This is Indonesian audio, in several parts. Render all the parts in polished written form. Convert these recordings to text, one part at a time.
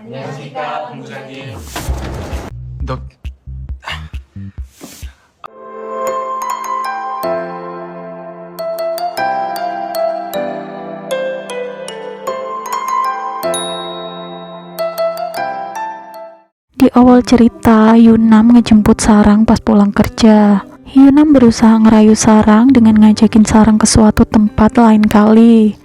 안녕하십니까, 본부장님. 너 Di awal cerita, Yunam ngejemput Sarang pas pulang kerja. Yunam berusaha ngerayu Sarang dengan ngajakin Sarang ke suatu tempat lain kali.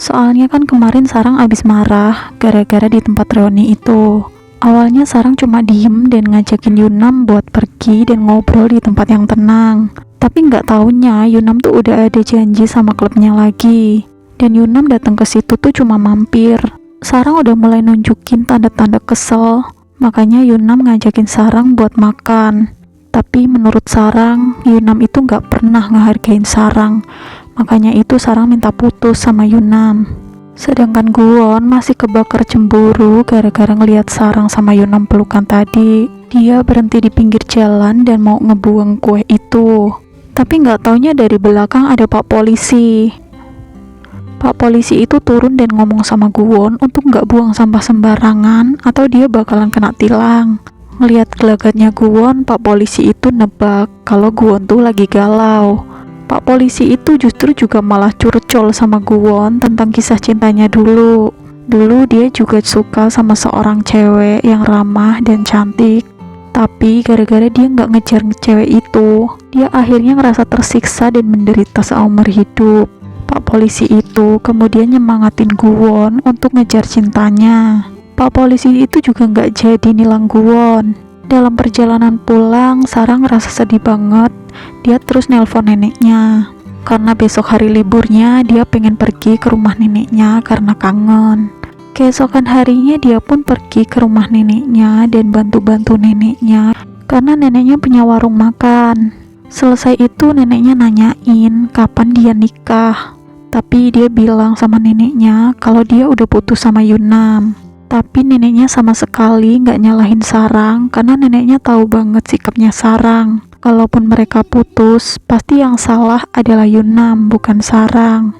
Soalnya kan kemarin Sarang abis marah gara-gara di tempat reuni itu. Awalnya Sarang cuma diem dan ngajakin Yunam buat pergi dan ngobrol di tempat yang tenang. Tapi nggak taunya Yunam tuh udah ada janji sama klubnya lagi. Dan Yunam datang ke situ tuh cuma mampir. Sarang udah mulai nunjukin tanda-tanda kesel. Makanya Yunam ngajakin Sarang buat makan. Tapi menurut Sarang, Yunam itu nggak pernah ngehargain Sarang. Makanya itu Sarang minta putus sama Yunam. Sedangkan Guwon masih kebakar cemburu gara-gara ngelihat Sarang sama Yunam pelukan tadi. Dia berhenti di pinggir jalan dan mau ngebuang kue itu. Tapi nggak taunya dari belakang ada Pak Polisi. Pak Polisi itu turun dan ngomong sama Guwon untuk nggak buang sampah sembarangan atau dia bakalan kena tilang. Ngelihat gelagatnya Guwon, Pak Polisi itu nebak kalau Guwon tuh lagi galau. Pak Polisi itu justru juga malah curcol sama Guwon tentang kisah cintanya dulu. Dulu dia juga suka sama seorang cewek yang ramah dan cantik. Tapi gara-gara dia nggak ngejar cewek itu, dia akhirnya ngerasa tersiksa dan menderita seumur hidup. Pak Polisi itu kemudian nyemangatin Guwon untuk ngejar cintanya. Pak Polisi itu juga nggak jadi nilang Guwon. Dalam perjalanan pulang, Sarang ngerasa sedih banget. Dia terus nelpon neneknya. Karena besok hari liburnya, dia pengen pergi ke rumah neneknya karena kangen. Keesokan harinya dia pun pergi ke rumah neneknya dan bantu-bantu neneknya karena neneknya punya warung makan. Selesai itu neneknya nanyain kapan dia nikah. Tapi dia bilang sama neneknya kalau dia udah putus sama Yunam. Tapi neneknya sama sekali nggak nyalahin Sarang karena neneknya tahu banget sikapnya Sarang. Kalaupun mereka putus, pasti yang salah adalah Yunam, bukan Sarang.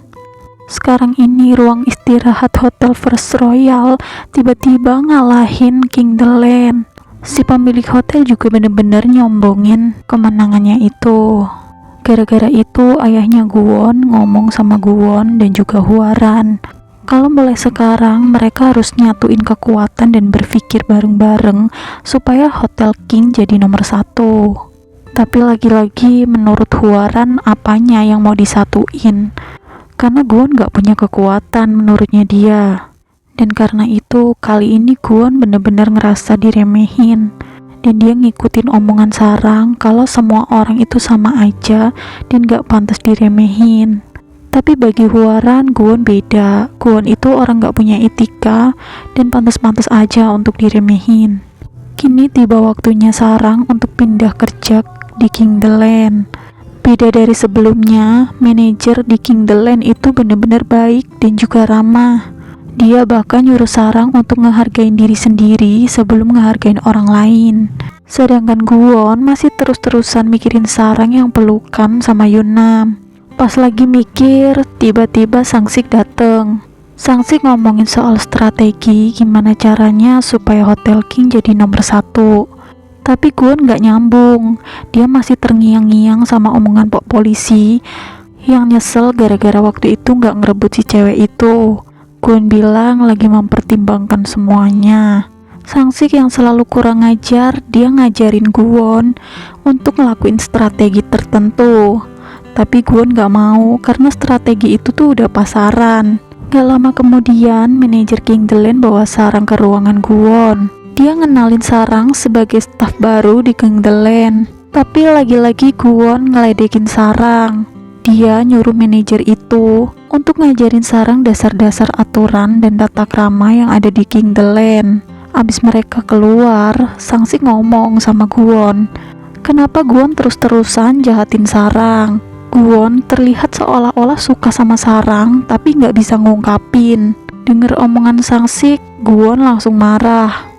Sekarang ini ruang istirahat Hotel First Royal tiba-tiba ngalahin King The Land. Si pemilik hotel juga bener-bener nyombongin kemenangannya itu. Gara-gara itu ayahnya Guwon ngomong sama Guwon dan juga Hwaran kalau mulai sekarang mereka harus nyatuin kekuatan dan berpikir bareng-bareng supaya Hotel King jadi nomor 1. Tapi lagi-lagi menurut Hwaran apanya yang mau disatuin? Karena Guwon gak punya kekuatan menurutnya dia. Dan karena itu kali ini Guwon bener-bener ngerasa diremehin. Dan dia ngikutin omongan Sarang kalau semua orang itu sama aja dan gak pantas diremehin. Tapi bagi Hwaran, Guwon beda. Guwon itu orang gak punya etika dan pantas-pantas aja untuk diremehin. Kini tiba waktunya Sarang untuk pindah kerja di King The Land. Beda dari sebelumnya, manajer di King The Land itu bener-bener baik dan juga ramah. Dia bahkan nyuruh Sarang untuk ngehargain diri sendiri sebelum ngehargain orang lain. Sedangkan Guwon masih terus-terusan mikirin Sarang yang pelukan sama Yunam. Pas lagi mikir, tiba-tiba Sangsik dateng. Sangsik ngomongin soal strategi gimana caranya supaya Hotel King jadi nomor 1. Tapi Guwon gak nyambung. Dia masih terngiang-ngiang sama omongan Pak Polisi yang nyesel gara-gara waktu itu gak ngerebut si cewek itu. Guwon bilang lagi mempertimbangkan semuanya. Sangsik yang selalu kurang ngajar, dia ngajarin Guwon untuk ngelakuin strategi tertentu. Tapi Guwon gak mau karena strategi itu tuh udah pasaran. Gak lama kemudian, manajer King The Land bawa Sarang ke ruangan Guwon. Dia ngenalin Sarang sebagai staf baru di King The Land. Tapi lagi-lagi Guwon ngeledekin Sarang. Dia nyuruh manajer itu untuk ngajarin Sarang dasar-dasar aturan dan tata krama yang ada di King The Land. Abis mereka keluar, Sangsik ngomong sama Guwon, kenapa Guwon terus-terusan jahatin Sarang? Guwon terlihat seolah-olah suka sama Sarang tapi nggak bisa ngungkapin. Dengar omongan Sangsik, Guwon langsung marah.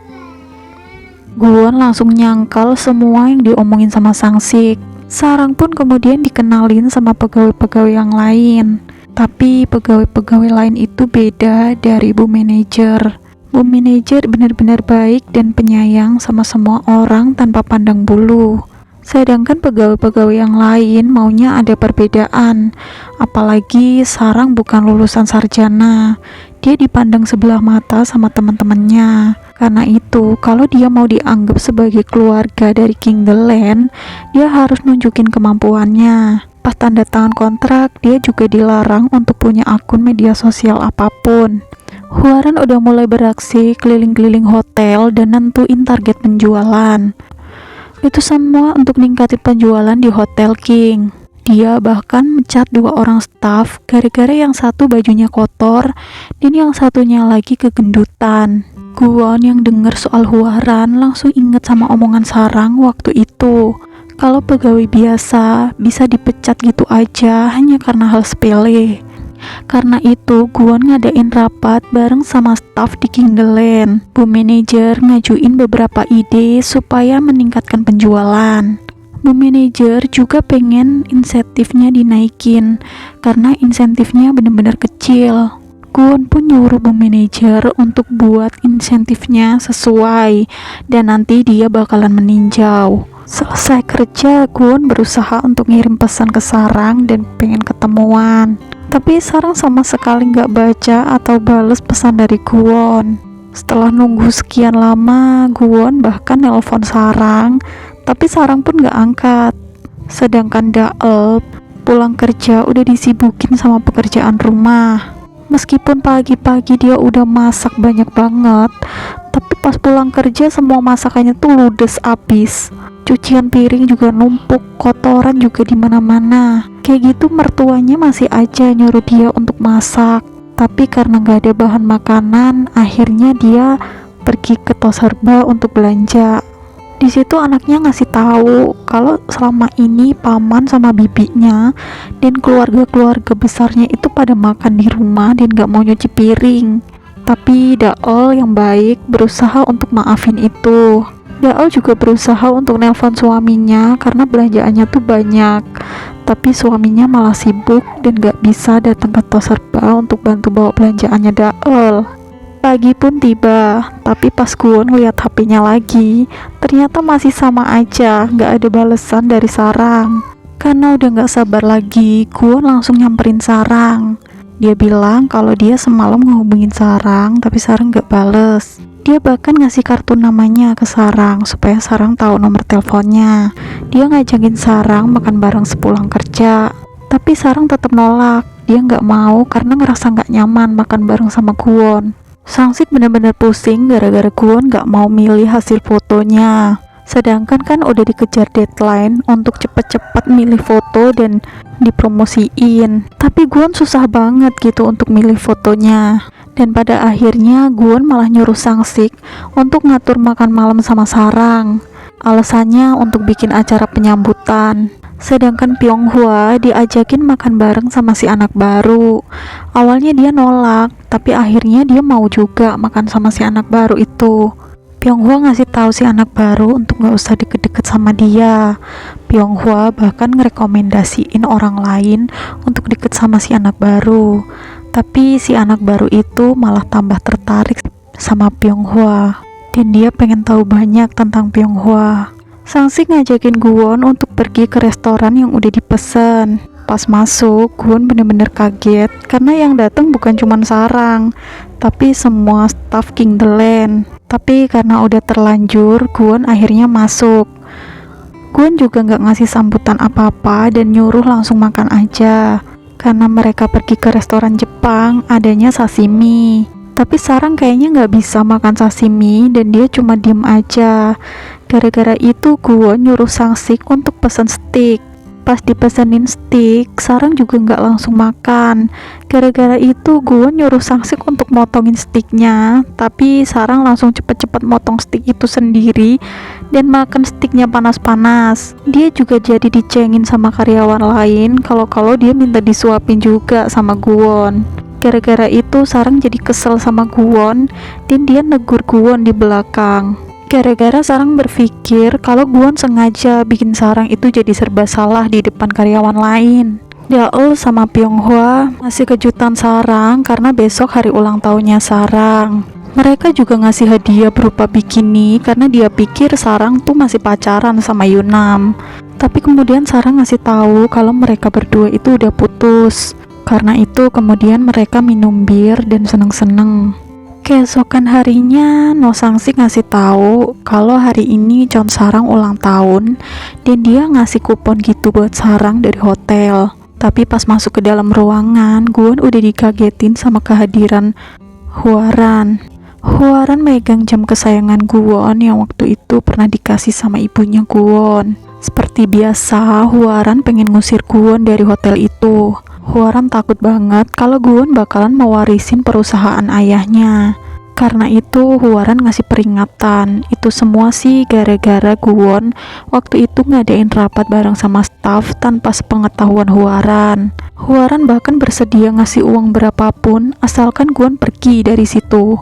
Guwon langsung nyangkal semua yang diomongin sama Sangsik. Sarang pun kemudian dikenalin sama pegawai-pegawai yang lain. Tapi pegawai-pegawai lain itu beda dari ibu manajer. Bu manajer benar-benar baik dan penyayang sama semua orang tanpa pandang bulu. Sedangkan pegawai-pegawai yang lain maunya ada perbedaan. Apalagi Sarang bukan lulusan sarjana. Dia dipandang sebelah mata sama teman-temannya. Karena itu, kalau dia mau dianggap sebagai keluarga dari King the Land, dia harus nunjukin kemampuannya. Pas tanda tangan kontrak, dia juga dilarang untuk punya akun media sosial apapun. Huaran udah mulai beraksi keliling-keliling hotel dan nentuin target penjualan. Itu semua untuk ningkatin penjualan di Hotel King. Dia bahkan mencat 2 orang staf gara-gara yang satu bajunya kotor dan yang satunya lagi kegendutan. Kwon yang denger soal Huaran langsung inget sama omongan Sarang waktu itu. Kalau pegawai biasa bisa dipecat gitu aja hanya karena hal sepele. Karena itu, Kwon ngadain rapat bareng sama staf di King the Land. Bu manajer ngajuin beberapa ide supaya meningkatkan penjualan. Bu manajer juga pengen insentifnya dinaikin, karena insentifnya benar-benar kecil. Kwon pun nyuruh Bu manajer untuk buat insentifnya sesuai, dan nanti dia bakalan meninjau. Selesai kerja, Kwon berusaha untuk ngirim pesan ke Sarang dan pengen ketemuan. Tapi Sarang sama sekali nggak baca atau bales pesan dari Kwon. Setelah nunggu sekian lama, Kwon bahkan nelpon Sarang, tapi Sarang pun nggak angkat. Sedangkan Dael pulang kerja udah disibukin sama pekerjaan rumah. Meskipun pagi-pagi dia udah masak banyak banget, tapi pas pulang kerja semua masakannya tuh ludes abis. Cucian piring juga numpuk, kotoran juga di mana-mana. Kayak gitu mertuanya masih aja nyuruh dia untuk masak. Tapi karena gak ada bahan makanan, akhirnya dia pergi ke Toserba untuk belanja. Di situ anaknya ngasih tahu kalau selama ini paman sama bibinya dan keluarga-keluarga besarnya itu pada makan di rumah dan gak mau nyuci piring. Tapi Dael yang baik berusaha untuk maafin itu. Dael juga berusaha untuk nelpon suaminya karena belanjaannya tuh banyak. Tapi suaminya malah sibuk dan gak bisa datang ke Toserba untuk bantu bawa belanjaannya Dael. Pagi pun tiba, tapi pas Kwon lihat HP-nya lagi, ternyata masih sama aja, gak ada balesan dari Sarang. Karena udah gak sabar lagi, Kwon langsung nyamperin Sarang. Dia bilang kalau dia semalam ngehubungin Sarang, tapi Sarang gak bales. Dia bahkan ngasih kartu namanya ke Sarang supaya Sarang tahu nomor teleponnya. Dia ngajakin Sarang makan bareng sepulang kerja, tapi Sarang tetap nolak. Dia nggak mau karena ngerasa nggak nyaman makan bareng sama Kwon. Sangsik bener-bener pusing gara-gara Kwon nggak mau milih hasil fotonya. Sedangkan kan udah dikejar deadline untuk cepet-cepet milih foto dan dipromosiin. Tapi Kwon susah banget gitu untuk milih fotonya. Dan pada akhirnya Kwon malah nyuruh Sangsik untuk ngatur makan malam sama Sarang. Alasannya untuk bikin acara penyambutan. Sedangkan Pyonghwa diajakin makan bareng sama si anak baru. Awalnya dia nolak, tapi akhirnya dia mau juga makan sama si anak baru itu. Pyonghwa ngasih tahu si anak baru untuk gak usah deket-deket sama dia. Pyonghwa bahkan ngerekomendasiin orang lain untuk deket sama si anak baru. Tapi si anak baru itu malah tambah tertarik sama Pyonghwa. Dan dia pengen tahu banyak tentang Pyonghwa. Sangsik ngajakin Kwon untuk pergi ke restoran yang udah dipesan. Pas masuk, Kwon bener-bener kaget karena yang datang bukan cuma Sarang, tapi semua staf King the Land. Tapi karena udah terlanjur, Kwon akhirnya masuk. Kwon juga nggak ngasih sambutan apa-apa dan nyuruh langsung makan aja. Karena mereka pergi ke restoran Jepang, adanya sashimi. Tapi Sarang kayaknya nggak bisa makan sashimi dan dia cuma diem aja. Gara-gara itu Kwon nyuruh Sangsik untuk pesen steak. Pas dipesenin steak, Sarang juga nggak langsung makan. Gara-gara itu Kwon nyuruh Sangsik untuk motongin steaknya, tapi Sarang langsung cepet-cepet motong steak itu sendiri dan makan steaknya panas-panas. Dia juga jadi dicengin sama karyawan lain kalau dia minta disuapin juga sama Kwon. Gara-gara itu Sarang jadi kesel sama Kwon dan dia negur Kwon di belakang. Gara-gara Sarang berpikir kalau Kwon sengaja bikin Sarang itu jadi serba salah di depan karyawan lain. Dael sama Pyonghwa masih kejutan Sarang karena besok hari ulang tahunnya Sarang. Mereka juga ngasih hadiah berupa bikini karena dia pikir Sarang tuh masih pacaran sama Yunam. Tapi kemudian Sarang ngasih tahu kalau mereka berdua itu udah putus. Karena itu kemudian mereka minum bir dan seneng-seneng. Keesokan harinya No Sang-sik ngasih tahu kalau hari ini Cheon Sarang ulang tahun dan dia ngasih kupon gitu buat Sarang dari hotel. Tapi pas masuk ke dalam ruangan, Gwon udah dikagetin sama kehadiran Hwaran. Hwaran megang jam kesayangan Gwon yang waktu itu pernah dikasih sama ibunya Gwon. Seperti biasa, Hwaran pengen ngusir Gwon dari hotel itu. Hwaran takut banget kalau Gwon bakalan mewarisin perusahaan ayahnya. Karena itu Hwaran ngasih peringatan. Itu semua sih gara-gara Gwon waktu itu ngadain rapat bareng sama staff tanpa sepengetahuan Hwaran. Hwaran bahkan bersedia ngasih uang berapapun asalkan Gwon pergi dari situ.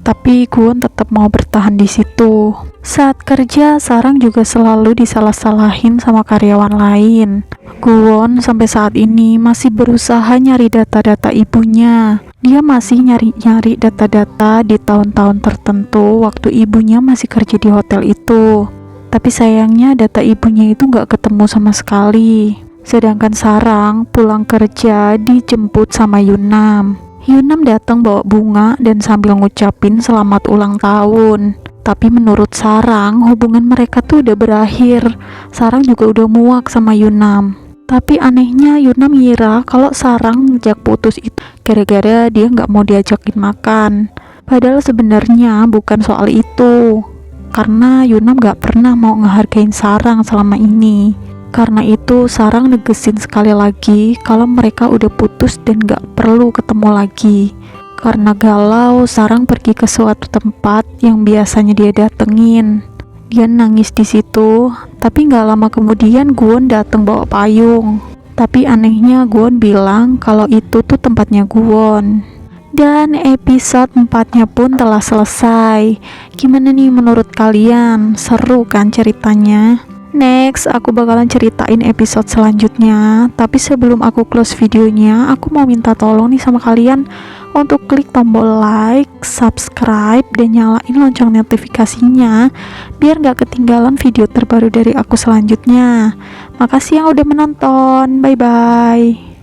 Tapi Gwon tetap mau bertahan di situ. Saat kerja, Sarang juga selalu disalah-salahin sama karyawan lain. Gwon sampai saat ini masih berusaha nyari data-data ibunya. Dia masih nyari-nyari data-data di tahun-tahun tertentu waktu ibunya masih kerja di hotel itu. Tapi sayangnya data ibunya itu nggak ketemu sama sekali. Sedangkan Sarang pulang kerja dijemput sama Yunam. Yunam datang bawa bunga dan sambil ngucapin selamat ulang tahun. Tapi menurut Sarang, hubungan mereka tuh udah berakhir. Sarang juga udah muak sama Yunam. Tapi anehnya Yunam ngira kalau Sarang ngejak putus itu gara-gara dia nggak mau diajakin makan. Padahal sebenarnya bukan soal itu. Karena Yunam nggak pernah mau ngehargain Sarang selama ini. Karena itu Sarang negesin sekali lagi kalau mereka udah putus dan gak perlu ketemu lagi. Karena galau, Sarang pergi ke suatu tempat yang biasanya dia datengin. Dia nangis di situ, tapi gak lama kemudian Gwon dateng bawa payung. Tapi anehnya Gwon bilang kalau itu tuh tempatnya Gwon. Dan episode 4-nya pun telah selesai. Gimana nih menurut kalian? Seru kan ceritanya? Next, aku bakalan ceritain episode selanjutnya. Tapi sebelum aku close videonya, aku mau minta tolong nih sama kalian untuk klik tombol like, subscribe, dan nyalain lonceng notifikasinya biar gak ketinggalan video terbaru dari aku selanjutnya. Makasih yang udah menonton. Bye-bye.